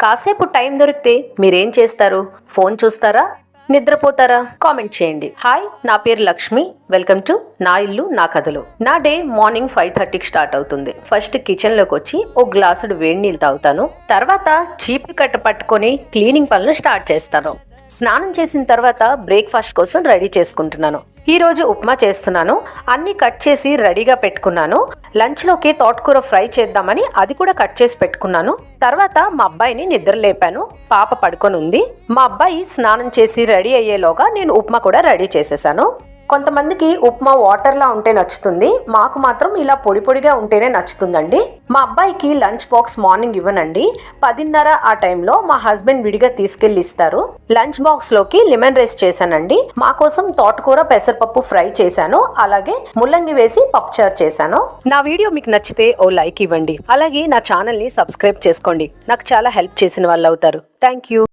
కాసేపు టైం దొరికితే మీరేం చేస్తారు? ఫోన్ చూస్తారా? నిద్రపోతారా? కామెంట్ చేయండి. హాయ్, నా పేరు లక్ష్మి. వెల్కమ్ టు నా ఇల్లు నా కథలు. నా డే మార్నింగ్ 5:30కి స్టార్ట్ అవుతుంది. ఫస్ట్ కిచెన్ లోకి వచ్చి ఓ గ్లాసుడు వేడి నీళ్ళు తాగుతాను. తర్వాత చీపురు కట్ట పట్టుకొని క్లీనింగ్ పనులు స్టార్ట్ చేస్తాను. స్నానం చేసిన తర్వాత బ్రేక్ఫాస్ట్ కోసం రెడీ చేసుకుంటున్నాను. ఈ రోజు ఉప్మా చేస్తున్నాను. అన్ని కట్ చేసి రెడీగా పెట్టుకున్నాను. లంచ్ లోకి తోటకూర ఫ్రై చేద్దామని అది కూడా కట్ చేసి పెట్టుకున్నాను. తర్వాత మా అబ్బాయిని నిద్ర లేపాను. పాప పడుకొని ఉంది. మా అబ్బాయి స్నానం చేసి రెడీ అయ్యేలోగా నేను ఉప్మా కూడా రెడీ చేసేసాను. కొంతమందికి ఉప్మా వాటర్లా ఉంటే నచ్చుతుంది. మాకు మాత్రం ఇలా పొడి పొడిగా ఉంటేనే నచ్చుతుందండి. మా అబ్బాయికి లంచ్ బాక్స్ మార్నింగ్ ఇవ్వనండి. 10:30 ఆ టైంలో మా హస్బెండ్ విడిగా తీసుకెళ్లి ఇస్తారు. లంచ్ బాక్స్ లోకి లెమన్ రైస్ చేశానండి. మా కోసం తోటకూర పెసరపప్పు ఫ్రై చేశాను. అలాగే ముల్లంగి వేసి పప్పుచారు చేశాను. నా వీడియో మీకు నచ్చితే ఓ లైక్ ఇవ్వండి. అలాగే నా ఛానల్ ని సబ్స్క్రైబ్ చేసుకోండి. నాకు చాలా హెల్ప్ చేసిన వాళ్ళు అవుతారు. Thank you.